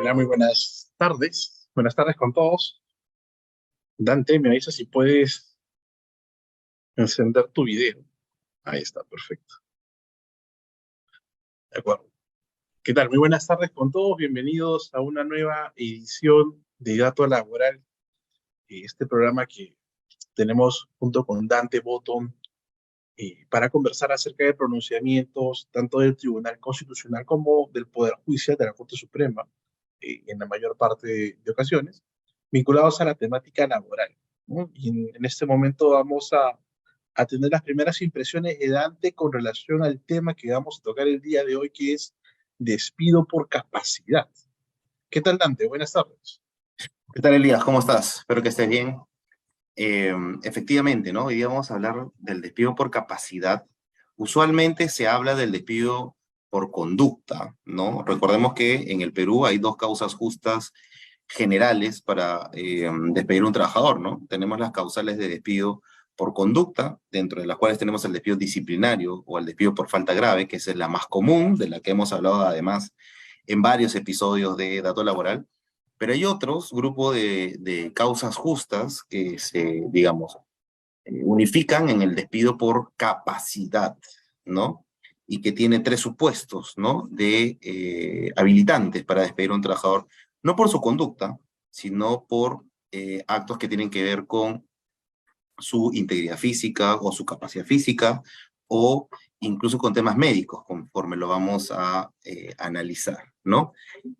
Hola, muy buenas tardes. Buenas tardes con todos. Dante, me avisa si puedes encender tu video. Ahí está, perfecto. De acuerdo. ¿Qué tal? Muy buenas tardes con todos. Bienvenidos a una nueva edición de Dato Laboral. Este programa que tenemos junto con Dante Botton para conversar acerca de pronunciamientos tanto del Tribunal Constitucional como del Poder Judicial de la Corte Suprema, en la mayor parte de ocasiones, vinculados a la temática laboral, ¿no? Y en este momento vamos a tener las primeras impresiones de Dante con relación al tema que vamos a tocar el día de hoy, que es despido por capacidad. ¿Qué tal, Dante? Buenas tardes. ¿Qué tal, Elías? ¿Cómo estás? Espero que estés bien. Efectivamente, ¿no? Hoy día vamos a hablar del despido por capacidad. Usualmente se habla del despido por conducta, ¿no? Recordemos que en el Perú hay dos causas justas generales para despedir a un trabajador, ¿no? Tenemos las causales de despido por conducta, dentro de las cuales tenemos el despido disciplinario o el despido por falta grave, que es la más común, de la que hemos hablado además en varios episodios de Dato Laboral. Pero hay otros grupos de causas justas que se, digamos, unifican en el despido por capacidad, ¿no? Y que tiene tres supuestos, ¿no? De habilitantes para despedir a un trabajador, no por su conducta, sino por actos que tienen que ver con su integridad física o su capacidad física, o incluso con temas médicos, conforme lo vamos a analizar, ¿no?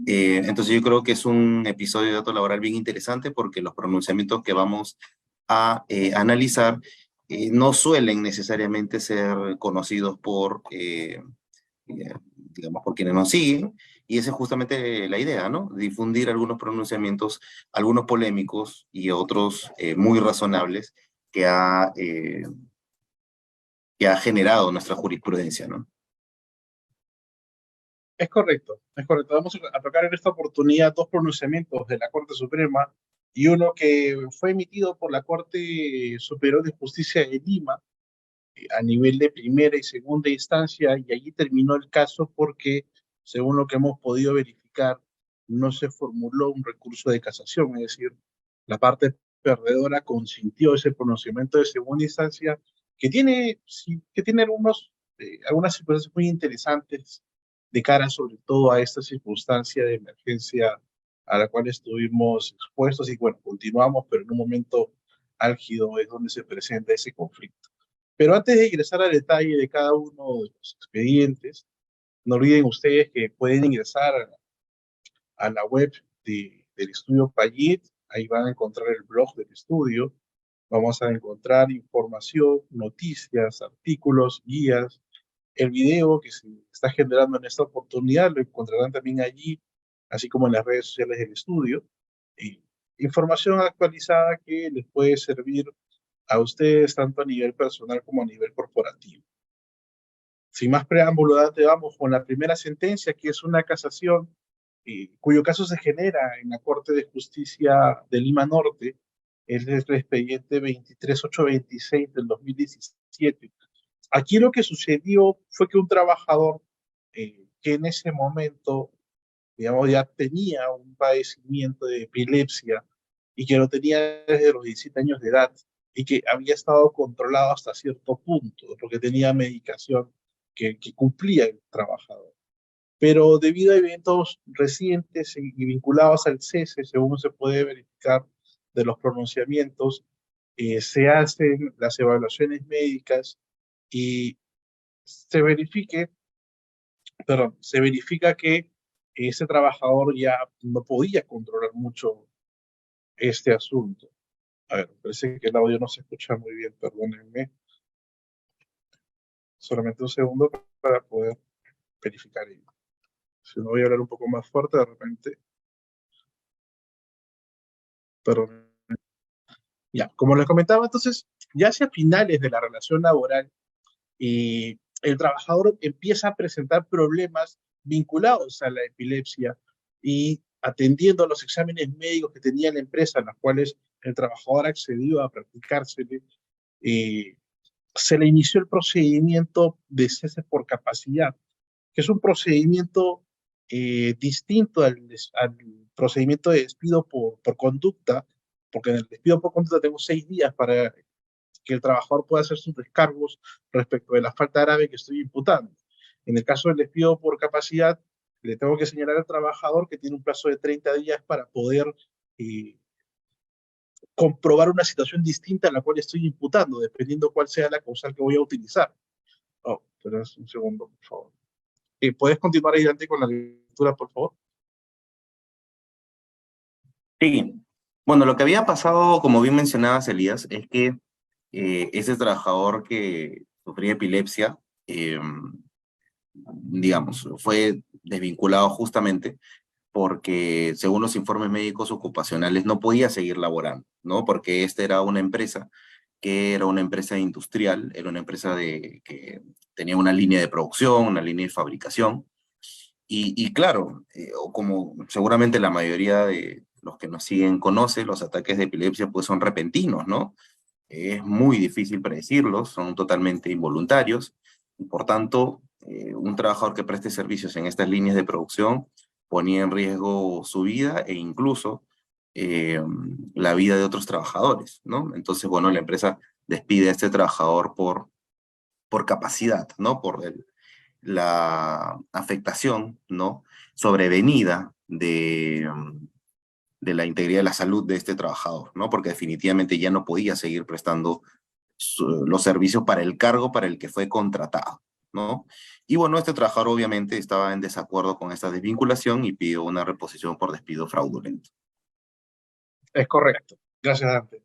Entonces yo creo que es un episodio de Dato Laboral bien interesante porque los pronunciamientos que vamos a analizar no suelen necesariamente ser conocidos por, digamos, por quienes nos siguen, y esa es justamente la idea, ¿no? Difundir algunos pronunciamientos, algunos polémicos y otros muy razonables que ha generado nuestra jurisprudencia, ¿no? Es correcto, es correcto. Vamos a tocar en esta oportunidad dos pronunciamientos de la Corte Suprema y uno que fue emitido por la Corte Superior de Justicia de Lima a nivel de primera y segunda instancia, y allí terminó el caso porque, según lo que hemos podido verificar, no se formuló un recurso de casación, es decir, la parte perdedora consintió ese pronunciamiento de segunda instancia que tiene, sí, que tiene algunas circunstancias muy interesantes de cara sobre todo a esta circunstancia de emergencia a la cual estuvimos expuestos y bueno, continuamos, pero en un momento álgido es donde se presenta ese conflicto. Pero antes de ingresar al detalle de cada uno de los expedientes, no olviden ustedes que pueden ingresar a la web del estudio Payet. Ahí van a encontrar el blog del estudio. Vamos a encontrar información, noticias, artículos, guías. El video que se está generando en esta oportunidad lo encontrarán también allí, así como en las redes sociales del estudio. Y información actualizada que les puede servir a ustedes tanto a nivel personal como a nivel corporativo. Sin más preámbulo, vamos con la primera sentencia, que es una casación cuyo caso se genera en la Corte de Justicia de Lima Norte. Es el expediente 23826 del 2017. Aquí lo que sucedió fue que un trabajador que en ese momento, digamos, ya tenía un padecimiento de epilepsia y que lo tenía desde los 17 años de edad y que había estado controlado hasta cierto punto, porque tenía medicación que cumplía el trabajador. Pero debido a eventos recientes y vinculados al cese, según se puede verificar de los pronunciamientos, se hacen las evaluaciones médicas y se verifique, se verifica que ese trabajador ya no podía controlar mucho este asunto. A ver, parece que el audio no se escucha muy bien, perdónenme. Solamente un segundo para poder verificar ello. Si no, voy a hablar un poco más fuerte de repente. Perdón. Ya, como les comentaba, entonces, ya hacia finales de la relación laboral, el trabajador empieza a presentar problemas vinculados a la epilepsia y atendiendo a los exámenes médicos que tenía la empresa, en los cuales el trabajador accedió a practicársele, se le inició el procedimiento de cese por capacidad, que es un procedimiento distinto al procedimiento de despido por conducta, porque en el despido por conducta tengo 6 días para que el trabajador pueda hacer sus descargos respecto de la falta grave que estoy imputando. En el caso del despido por capacidad, le tengo que señalar al trabajador que tiene un plazo de 30 días para poder eh, comprobar una situación distinta a la cual estoy imputando, dependiendo cuál sea la causal que voy a utilizar. Oh, pero un segundo, por favor. ¿Puedes continuar adelante con la lectura, por favor? Sí. Bueno, lo que había pasado, como bien mencionabas, Elías, es que ese trabajador que sufría epilepsia, digamos, fue desvinculado justamente porque, según los informes médicos ocupacionales, no podía seguir laborando, ¿no? Porque esta era una empresa que era una empresa industrial, era una empresa que tenía una línea de producción, una línea de fabricación, y claro, o como seguramente la mayoría de los que nos siguen conoce, los ataques de epilepsia pues son repentinos, ¿no? Es muy difícil predecirlos, son totalmente involuntarios, y por tanto, un trabajador que preste servicios en estas líneas de producción ponía en riesgo su vida e incluso eh, la vida de otros trabajadores, ¿no? Entonces, bueno, la empresa despide a este trabajador por capacidad, ¿no? La afectación, ¿no? Sobrevenida de la integridad de la salud de este trabajador, ¿no? Porque definitivamente ya no podía seguir prestando los servicios para el cargo para el que fue contratado, ¿no? Y bueno, este trabajador obviamente estaba en desacuerdo con esta desvinculación y pidió una reposición por despido fraudulento. Es correcto. Gracias, Dante.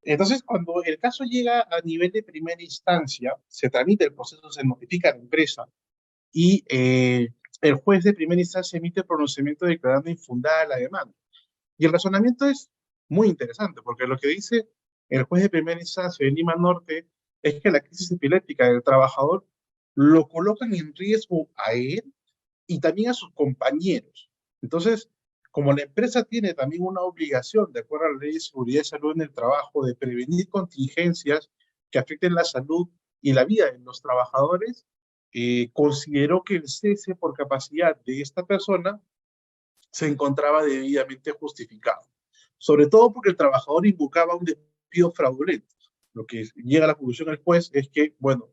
Entonces, cuando el caso llega a nivel de primera instancia, se tramita el proceso, se notifica a la empresa y el juez de primera instancia emite el pronunciamiento declarando infundada la demanda. Y el razonamiento es muy interesante, porque lo que dice el juez de primera instancia de Lima Norte es que la crisis epiléptica del trabajador lo colocan en riesgo a él y también a sus compañeros. Entonces, como la empresa tiene también una obligación, de acuerdo a la Ley de Seguridad y Salud en el Trabajo, de prevenir contingencias que afecten la salud y la vida de los trabajadores, consideró que el cese por capacidad de esta persona se encontraba debidamente justificado. Sobre todo porque el trabajador invocaba un despido fraudulento. Lo que llega a la conclusión del juez es que, bueno,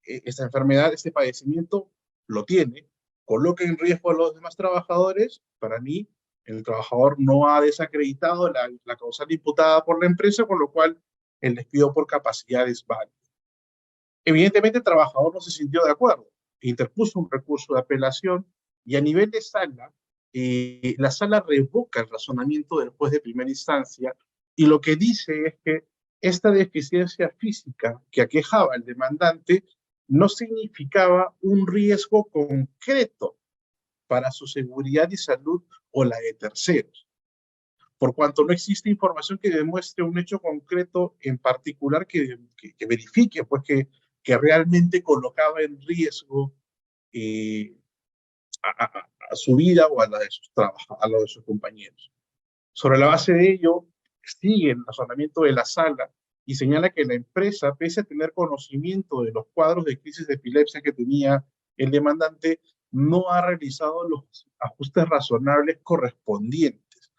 esta enfermedad, este padecimiento lo tiene, coloca en riesgo a los demás trabajadores. Para mí, el trabajador no ha desacreditado la causal imputada por la empresa, con lo cual el despido por capacidad es válido. Evidentemente, el trabajador no se sintió de acuerdo, interpuso un recurso de apelación y a nivel de sala, la sala revoca el razonamiento del juez de primera instancia y lo que dice es que esta deficiencia física que aquejaba al demandante no significaba un riesgo concreto para su seguridad y salud o la de terceros, por cuanto no existe información que demuestre un hecho concreto en particular que verifique pues, que realmente colocaba en riesgo eh, a su vida o a la de a la de sus compañeros. Sobre la base de ello, sigue el razonamiento de la sala y señala que la empresa, pese a tener conocimiento de los cuadros de crisis de epilepsia que tenía el demandante, no ha realizado los ajustes razonables correspondientes.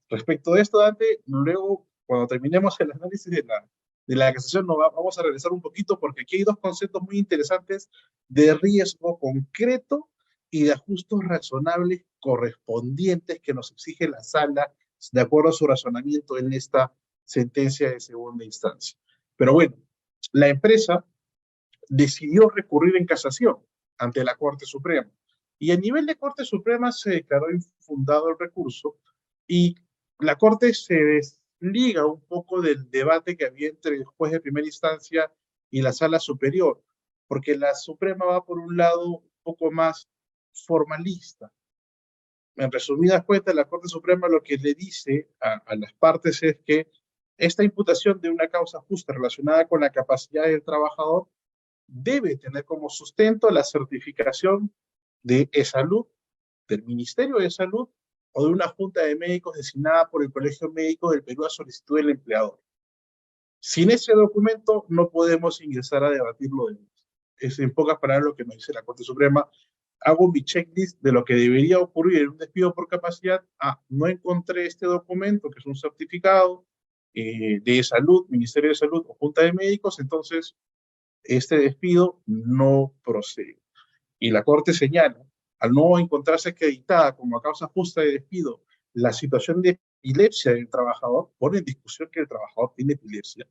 Respecto de esto, Dante, luego, cuando terminemos el análisis de la casación, vamos a regresar un poquito porque aquí hay dos conceptos muy interesantes de riesgo concreto y de ajustes razonables correspondientes que nos exige la sala de acuerdo a su razonamiento en esta sentencia de segunda instancia. Pero bueno, la empresa decidió recurrir en casación ante la Corte Suprema. Y a nivel de Corte Suprema se declaró infundado el recurso y la Corte se desliga un poco del debate que había entre el juez de primera instancia y la Sala Superior, porque la Suprema va por un lado un poco más formalista. En resumidas cuentas, la Corte Suprema lo que le dice a las partes es que esta imputación de una causa justa relacionada con la capacidad del trabajador debe tener como sustento la certificación de e-salud, del Ministerio de Salud o de una junta de médicos designada por el Colegio Médico del Perú a solicitud del empleador. Sin ese documento no podemos ingresar a debatirlo de Es en pocas palabras lo que nos dice la Corte Suprema. hago mi checklist de lo que debería ocurrir en un despido por capacidad. No encontré este documento, que es un certificado de salud, Ministerio de Salud o Junta de Médicos, entonces este despido no procede. Y la Corte señala, al no encontrarse acreditada como a causa justa de despido la situación de epilepsia del trabajador, pone en discusión que el trabajador tiene epilepsia,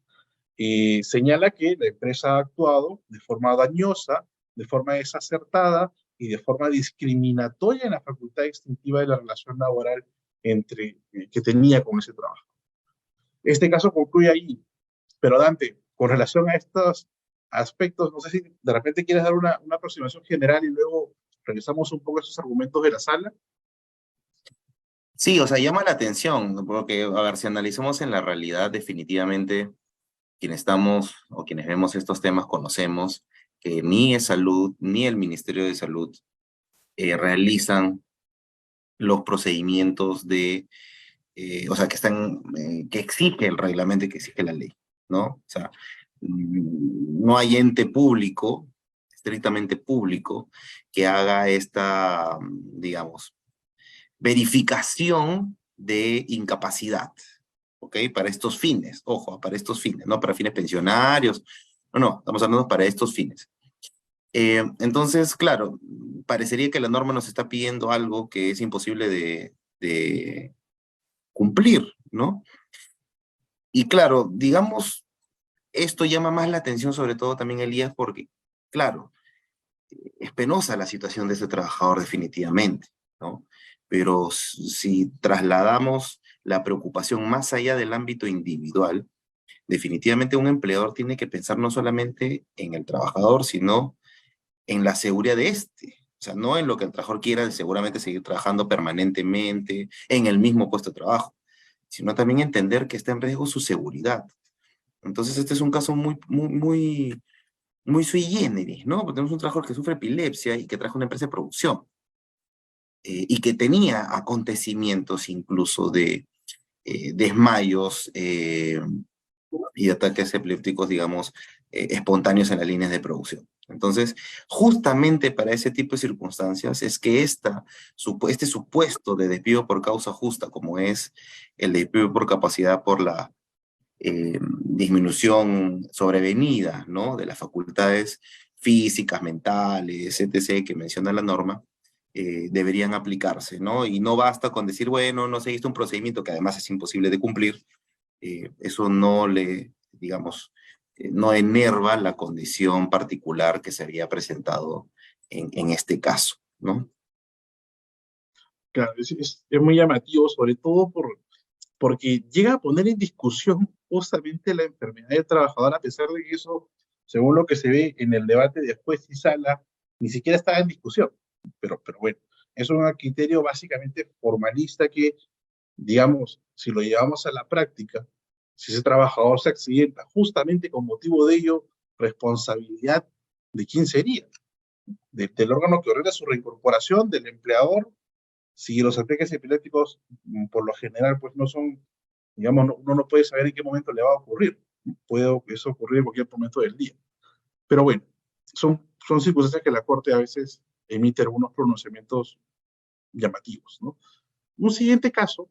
señala que la empresa ha actuado de forma dañosa, de forma desacertada y de forma discriminatoria en la facultad extintiva de la relación laboral que tenía con ese trabajo. Este caso concluye ahí, pero Dante, con relación a estos aspectos, no sé si de repente quieres dar una aproximación general y luego revisamos un poco esos argumentos de la sala. Sí, o sea, llama la atención, ¿no? Porque, a ver, si analizamos en la realidad, definitivamente, quienes estamos o quienes vemos estos temas conocemos que ni es salud ni el Ministerio de Salud realizan los procedimientos o sea, que exige el reglamento y que exige la ley, ¿no? O sea, no hay ente público, estrictamente público, que haga esta, digamos, verificación de incapacidad, ¿ok? Para estos fines, ojo, para estos fines, no para fines pensionarios, no, estamos hablando para estos fines. Entonces, claro, parecería que la norma nos está pidiendo algo que es imposible de cumplir, ¿no? Y claro, digamos, esto llama más la atención, sobre todo también, Elías, porque, claro, es penosa la situación de ese trabajador definitivamente, ¿no? Pero si trasladamos la preocupación más allá del ámbito individual, definitivamente un empleador tiene que pensar no solamente en el trabajador, sino en la seguridad de este. O sea, no en lo que el trabajador quiera seguramente seguir trabajando permanentemente en el mismo puesto de trabajo, sino también entender que está en riesgo su seguridad. Entonces, este es un caso muy sui generis, ¿no? Porque tenemos un trabajador que sufre epilepsia y que trabaja en una empresa de producción y que tenía acontecimientos incluso de desmayos y de ataques epilépticos, digamos, espontáneos en las líneas de producción. Entonces, justamente para ese tipo de circunstancias es que este supuesto de despido por causa justa, como es el despido por capacidad por la disminución sobrevenida, ¿no? De las facultades físicas, mentales, etc., que menciona la norma, deberían aplicarse, ¿no? Y no basta con decir, bueno, no se hizo un procedimiento que además es imposible de cumplir, eso no digamos, no enerva la condición particular que se había presentado en este caso, ¿no? Claro, es muy llamativo, sobre todo porque llega a poner en discusión justamente la enfermedad del trabajador, a pesar de que eso, según lo que se ve en el debate de juez y sala, ni siquiera estaba en discusión. Pero bueno, es un criterio básicamente formalista que, digamos, si lo llevamos a la práctica, si ese trabajador se accidenta justamente con motivo de ello, responsabilidad de quién sería, del órgano que ordena su reincorporación, del empleador. Si los ataques epilépticos, por lo general, pues no son, digamos, uno no puede saber en qué momento le va a ocurrir. Puede eso ocurrir en cualquier momento del día. Pero bueno, son circunstancias que la Corte a veces emite algunos pronunciamientos llamativos, ¿no? Un siguiente caso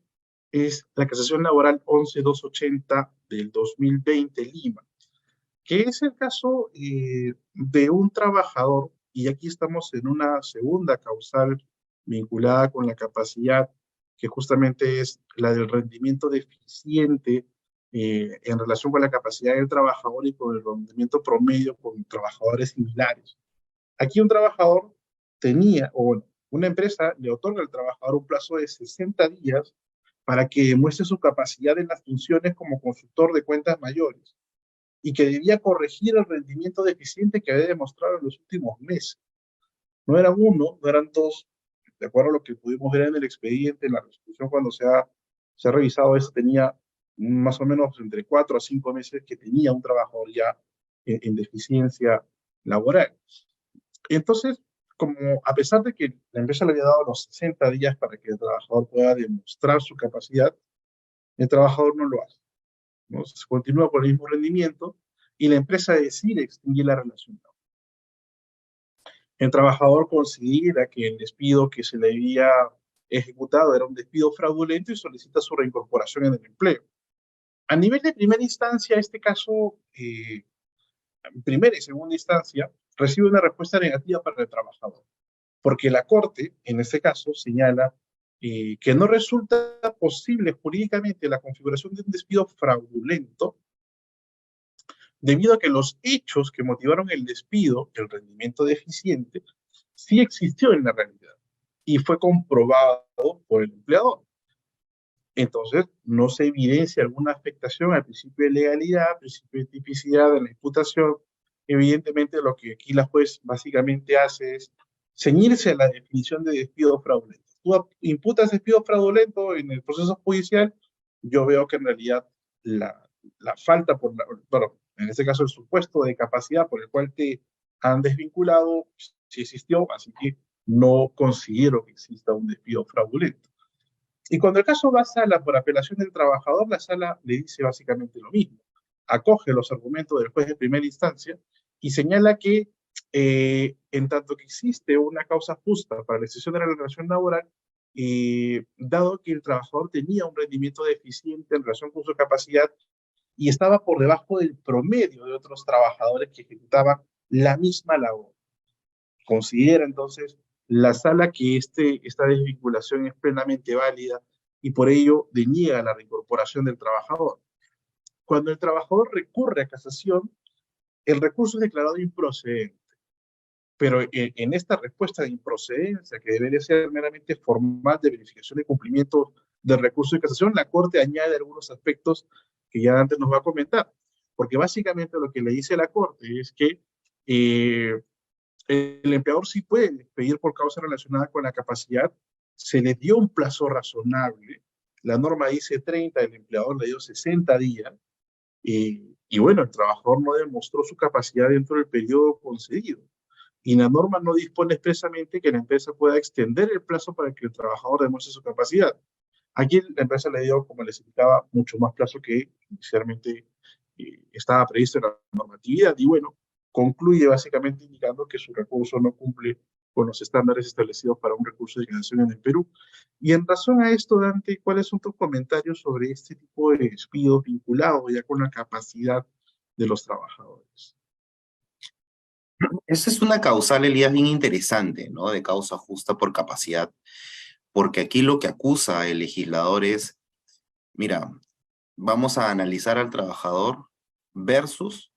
es la casación laboral 11280 del 2020 Lima, que es el caso de un trabajador, y aquí estamos en una segunda causal vinculada con la capacidad, que justamente es la del rendimiento deficiente en relación con la capacidad del trabajador y con el rendimiento promedio con trabajadores similares. Aquí un trabajador o bueno, una empresa le otorga al trabajador un plazo de 60 días para que demuestre su capacidad en las funciones como consultor de cuentas mayores y que debía corregir el rendimiento deficiente que había demostrado en los últimos meses. No era uno, no eran dos, de acuerdo a lo que pudimos ver en el expediente, en la resolución cuando se ha revisado eso, tenía más o menos entre 4 a 5 meses que tenía un trabajador ya en deficiencia laboral. Entonces, como a pesar de que la empresa le había dado los 60 días para que el trabajador pueda demostrar su capacidad, el trabajador no lo hace, ¿no? Se continúa con el mismo rendimiento y la empresa decide extinguir la relación. El trabajador considera que el despido que se le había ejecutado era un despido fraudulento y solicita su reincorporación en el empleo. A nivel de primera instancia, este caso, primera y segunda instancia, recibe una respuesta negativa para el trabajador, porque la Corte, en este caso, señala que no resulta posible jurídicamente la configuración de un despido fraudulento debido a que los hechos que motivaron el despido, el rendimiento deficiente, sí existió en la realidad y fue comprobado por el empleador. Entonces, no se evidencia alguna afectación al principio de legalidad, principio de tipicidad de la imputación. Evidentemente, lo que aquí la juez básicamente hace es ceñirse a la definición de despido fraudulento. Tú imputas despido fraudulento en el proceso judicial, yo veo que en realidad la falta bueno, en este caso el supuesto de capacidad por el cual te han desvinculado, sí existió, así que no considero que exista un despido fraudulento. Y cuando el caso va a sala por apelación del trabajador, la sala le dice básicamente lo mismo. Acoge los argumentos del juez de primera instancia y señala que en tanto que existe una causa justa para la excepción de la relación laboral, dado que el trabajador tenía un rendimiento deficiente en relación con su capacidad y estaba por debajo del promedio de otros trabajadores que ejecutaban la misma labor. Considera entonces la sala que esta desvinculación es plenamente válida y por ello deniega la reincorporación del trabajador. Cuando el trabajador recurre a casación, el recurso es declarado improcedente, pero en esta respuesta de improcedencia, que debería ser meramente formal de verificación de cumplimiento del recurso de casación, la Corte añade algunos aspectos que ya antes nos va a comentar, porque básicamente lo que le dice la Corte es que el empleador sí puede despedir por causa relacionada con la capacidad, se le dio un plazo razonable, la norma dice 30, el empleador le dio 60 días, y bueno, el trabajador no demostró su capacidad dentro del periodo concedido. Y la norma no dispone expresamente que la empresa pueda extender el plazo para que el trabajador demuestre su capacidad. Aquí la empresa le dio, como les indicaba, mucho más plazo que inicialmente estaba previsto en la normatividad. Y bueno, concluye básicamente indicando que su recurso no cumple con los estándares establecidos para un recurso de casación en el Perú. Y en razón a esto, Dante, ¿cuáles son tus comentarios sobre este tipo de despidos vinculados ya con la capacidad de los trabajadores? Esa es una causal, Elías, bien interesante, ¿no? De causa justa por capacidad, porque aquí lo que acusa el legislador es, mira, vamos a analizar al trabajador versus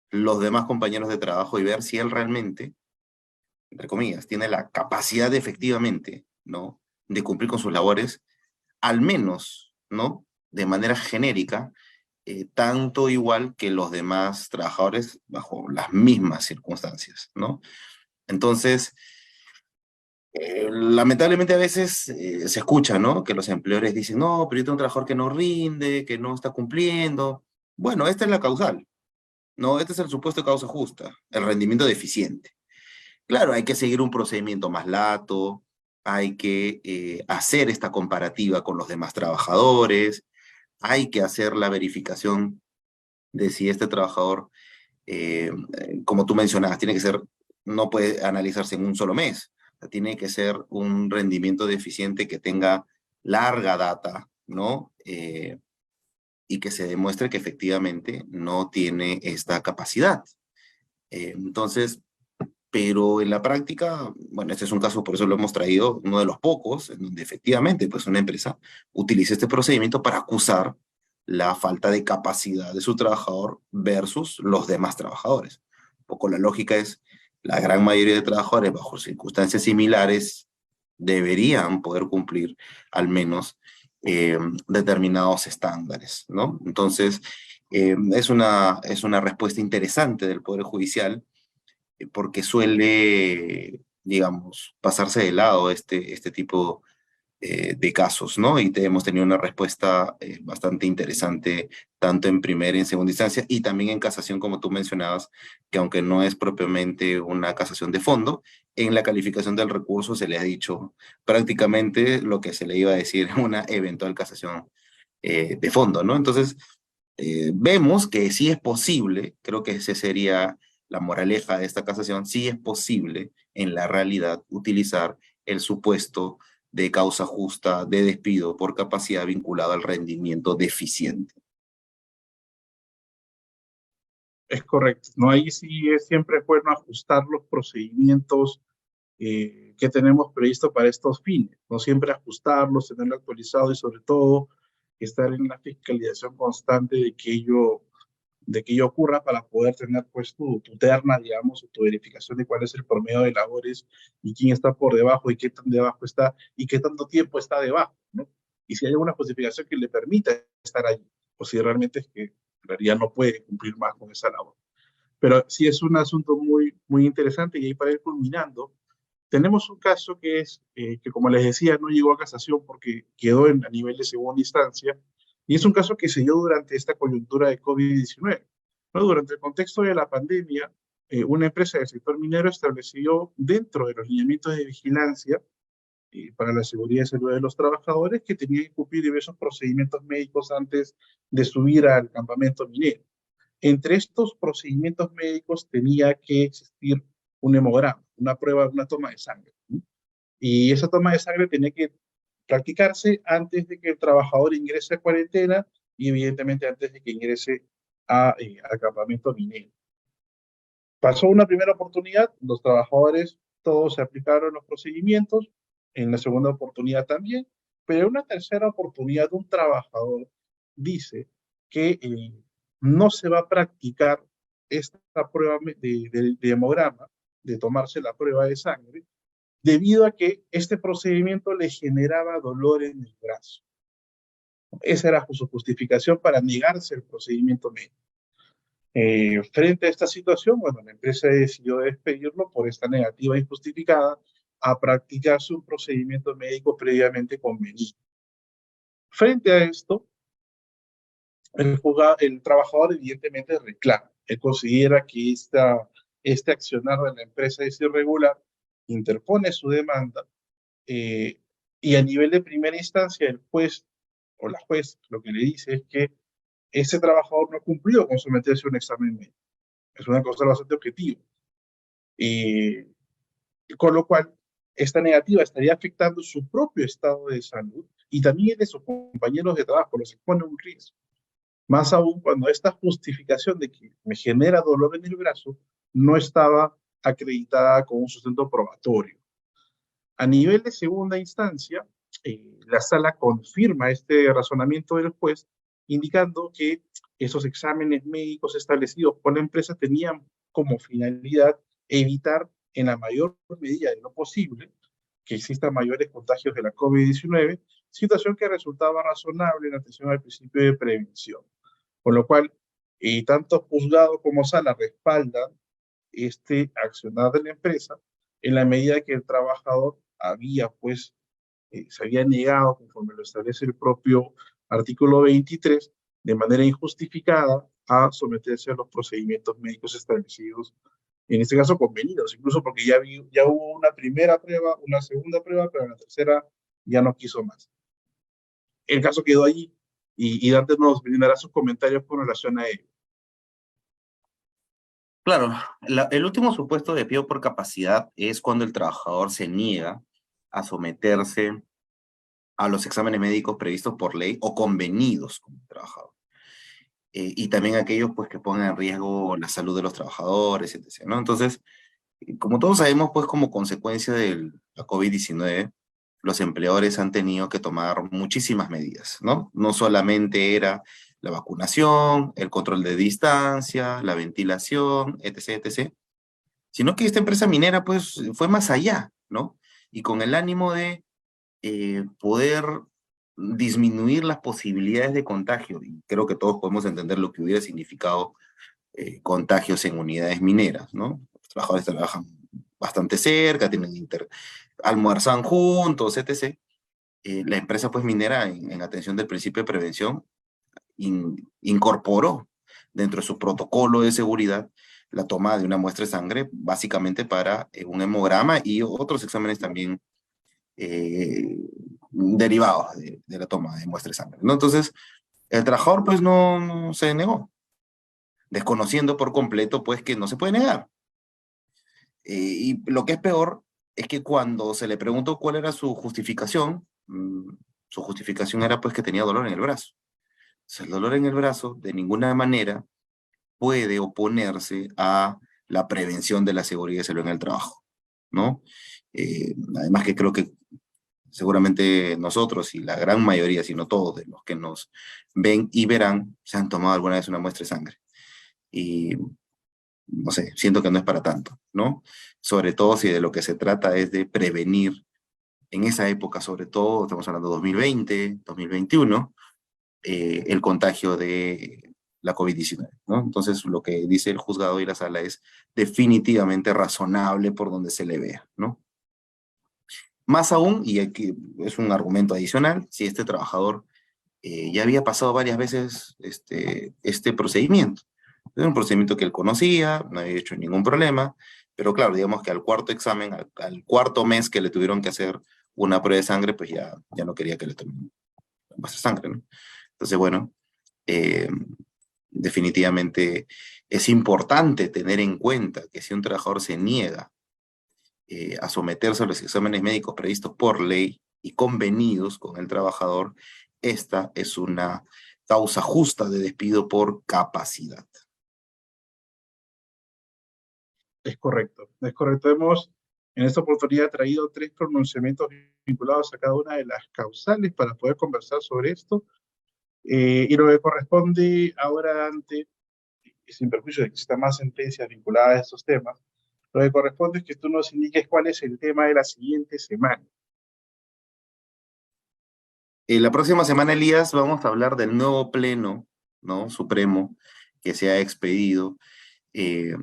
los demás compañeros de trabajo y ver si él realmente, entre comillas, tiene la capacidad de, efectivamente, ¿no? De cumplir con sus labores, al menos, ¿no? De manera genérica, tanto igual que los demás trabajadores bajo las mismas circunstancias, ¿no? Entonces, lamentablemente a veces se escucha, ¿no? Que los empleadores dicen, no, pero yo tengo un trabajador que no rinde, que no está cumpliendo. Bueno, esta es la causal, ¿no? Este es el supuesto de causa justa, el rendimiento deficiente. Claro, hay que seguir un procedimiento más lato, hay que hacer esta comparativa con los demás trabajadores, hay que hacer la verificación de si este trabajador, como tú mencionabas, tiene que ser, no puede analizarse en un solo mes, tiene que ser un rendimiento deficiente que tenga larga data, ¿no? Y que se demuestre que efectivamente no tiene esta capacidad. Entonces, pero en la práctica, bueno, este es un caso, por eso lo hemos traído, uno de los pocos, en donde efectivamente pues una empresa utiliza este procedimiento para acusar la falta de capacidad de su trabajador versus los demás trabajadores. Un poco la lógica es, la gran mayoría de trabajadores bajo circunstancias similares deberían poder cumplir al menos determinados estándares, ¿no? Entonces, es una respuesta interesante del Poder Judicial porque suele, digamos, pasarse de lado este tipo de casos, ¿no? Y hemos tenido una respuesta bastante interesante, tanto en primera y en segunda instancia, y también en casación, como tú mencionabas, que aunque no es propiamente una casación de fondo, en la calificación del recurso se le ha dicho prácticamente lo que se le iba a decir en una eventual casación de fondo, ¿no? Entonces, vemos que sí es posible, creo que ese sería la moraleja de esta casación, sí es posible en la realidad utilizar el supuesto de causa justa de despido por capacidad vinculado al rendimiento deficiente. Es correcto, ¿no? Ahí sí es siempre bueno ajustar los procedimientos que tenemos previsto para estos fines, no siempre ajustarlos, tenerlo actualizado y sobre todo estar en la fiscalización constante de que ello ocurra para poder tener pues tu terna, digamos, o tu verificación de cuál es el promedio de labores y quién está por debajo y qué tan debajo está y qué tanto tiempo está debajo, ¿no? Y si hay alguna justificación que le permita estar allí, o si realmente es que en realidad no puede cumplir más con esa labor. Pero sí es un asunto muy interesante y ahí para ir culminando, tenemos un caso que es, que como les decía, no llegó a casación porque quedó a nivel de segunda instancia, y es un caso que se dio durante esta coyuntura de COVID-19. ¿No? Durante el contexto de la pandemia, una empresa del sector minero estableció dentro de los lineamientos de vigilancia para la seguridad y salud de los trabajadores que tenían que cumplir diversos procedimientos médicos antes de subir al campamento minero. Entre estos procedimientos médicos tenía que existir un hemograma, una prueba, una toma de sangre. ¿Sí? Y esa toma de sangre tenía que practicarse antes de que el trabajador ingrese a cuarentena y evidentemente antes de que ingrese al campamento minero. Pasó una primera oportunidad, los trabajadores todos se aplicaron los procedimientos, en la segunda oportunidad también, pero en una tercera oportunidad un trabajador dice que no se va a practicar esta prueba de hemograma, de tomarse la prueba de sangre, debido a que este procedimiento le generaba dolor en el brazo. Esa era su justificación para negarse el procedimiento médico. Frente a esta situación, bueno, la empresa decidió despedirlo por esta negativa injustificada a practicarse un procedimiento médico previamente convenido. Frente a esto, el trabajador evidentemente reclama. Él considera que este accionar de la empresa es irregular, interpone su demanda y a nivel de primera instancia el juez o la juez lo que le dice es que ese trabajador no cumplió con someterse a un examen médico. Es una cosa bastante objetiva. Con lo cual, esta negativa estaría afectando su propio estado de salud y también de sus compañeros de trabajo, los expone a un riesgo. Más aún cuando esta justificación de que me genera dolor en el brazo no estaba acreditada con un sustento probatorio. A nivel de segunda instancia, la sala confirma este razonamiento del juez, indicando que esos exámenes médicos establecidos por la empresa tenían como finalidad evitar en la mayor medida de lo posible que existan mayores contagios de la COVID-19, situación que resultaba razonable en atención al principio de prevención. Con lo cual, tanto juzgado como sala respaldan este accionar de la empresa en la medida que el trabajador había, pues, se había negado, conforme lo establece el propio artículo 23, de manera injustificada a someterse a los procedimientos médicos establecidos, en este caso convenidos, incluso porque ya hubo una primera prueba, una segunda prueba, pero en la tercera ya no quiso más. El caso quedó allí y Dante nos brindará sus comentarios con relación a ello. Claro, el último supuesto de despido por capacidad es cuando el trabajador se niega a someterse a los exámenes médicos previstos por ley o convenidos con el trabajador. Y también aquellos pues, que pongan en riesgo la salud de los trabajadores, etc., ¿no? Entonces, como todos sabemos, pues como consecuencia de la COVID-19, los empleadores han tenido que tomar muchísimas medidas, ¿no? No solamente era la vacunación, el control de distancia, la ventilación, etc., etc., sino que esta empresa minera, pues, fue más allá, ¿no? Y con el ánimo de poder disminuir las posibilidades de contagio, y creo que todos podemos entender lo que hubiera significado contagios en unidades mineras, ¿no? Los trabajadores trabajan bastante cerca, almuerzan juntos, etc. La empresa pues minera en atención del principio de prevención incorporó dentro de su protocolo de seguridad la toma de una muestra de sangre básicamente para un hemograma y otros exámenes también derivados de la toma de muestra de sangre, ¿no? Entonces, el trabajador pues no se negó, desconociendo por completo pues que no se puede negar. Y lo que es peor es que cuando se le preguntó cuál era su justificación era pues que tenía dolor en el brazo. O sea, el dolor en el brazo de ninguna manera puede oponerse a la prevención de la seguridad y salud en el trabajo, ¿no? Además que creo que seguramente nosotros y la gran mayoría, si no todos, de los que nos ven y verán, se han tomado alguna vez una muestra de sangre. Y no sé, siento que no es para tanto, ¿no? Sobre todo si de lo que se trata es de prevenir en esa época, sobre todo, estamos hablando de 2020, 2021, el contagio de la COVID-19, ¿no? Entonces, lo que dice el juzgado y la sala es definitivamente razonable por donde se le vea, ¿no? Más aún, y aquí es un argumento adicional, si este trabajador ya había pasado varias veces este procedimiento. Era un procedimiento que él conocía, no había hecho ningún problema, pero claro, digamos que al cuarto examen, al cuarto mes que le tuvieron que hacer una prueba de sangre, pues ya no quería que le tomen más sangre, ¿no? Entonces, bueno, eh, definitivamente es importante tener en cuenta que si un trabajador se niega a someterse a los exámenes médicos previstos por ley y convenidos con el trabajador, esta es una causa justa de despido por capacidad. Es correcto, es correcto. Hemos en esta oportunidad traído 3 pronunciamientos vinculados a cada una de las causales para poder conversar sobre esto. Y lo que corresponde ahora ante, sin perjuicio de que exista más sentencias vinculadas a estos temas, lo que corresponde es que tú nos indiques cuál es el tema de la siguiente semana. La próxima semana, Elías, vamos a hablar del nuevo pleno, ¿no? Supremo que se ha expedido eh,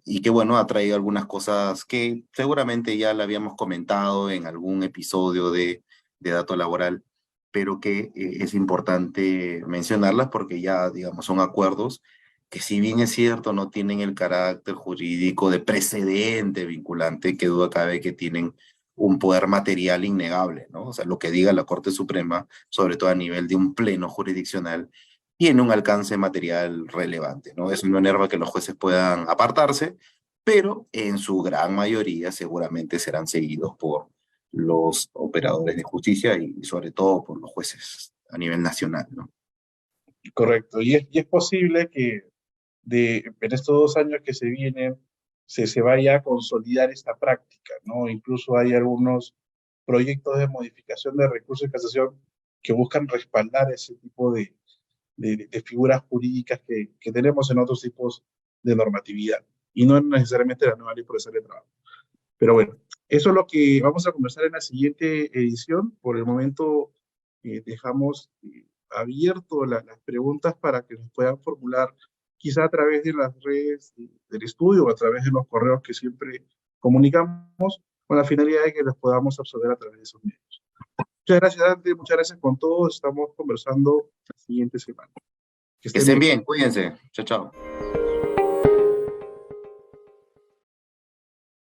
y que, bueno, ha traído algunas cosas que seguramente ya la habíamos comentado en algún episodio de Dato Laboral, pero que es importante mencionarlas porque ya, digamos, son acuerdos que si bien es cierto, no tienen el carácter jurídico de precedente vinculante, que duda cabe que tienen un poder material innegable, ¿no? O sea, lo que diga la Corte Suprema, sobre todo a nivel de un pleno jurisdiccional, tiene un alcance material relevante, ¿no? Eso no enerva que los jueces puedan apartarse, pero en su gran mayoría seguramente serán seguidos por los operadores de justicia y sobre todo por los jueces a nivel nacional, ¿no? Correcto. Y es posible que en estos 2 años que se vienen se vaya a consolidar esta práctica, ¿no? Incluso hay algunos proyectos de modificación de recursos de casación que buscan respaldar ese tipo de figuras jurídicas que tenemos en otros tipos de normatividad y no necesariamente la nueva ley procesal de trabajo. Pero bueno, eso es lo que vamos a conversar en la siguiente edición. Por el momento dejamos abierto las preguntas para que nos puedan formular quizá a través de las redes del estudio o a través de los correos que siempre comunicamos con la finalidad de que los podamos absorber a través de esos medios. Muchas gracias, Dante. Muchas gracias con todos. Estamos conversando la siguiente semana. Que Que estén estén bien. bien, cuídense. Chao, chao.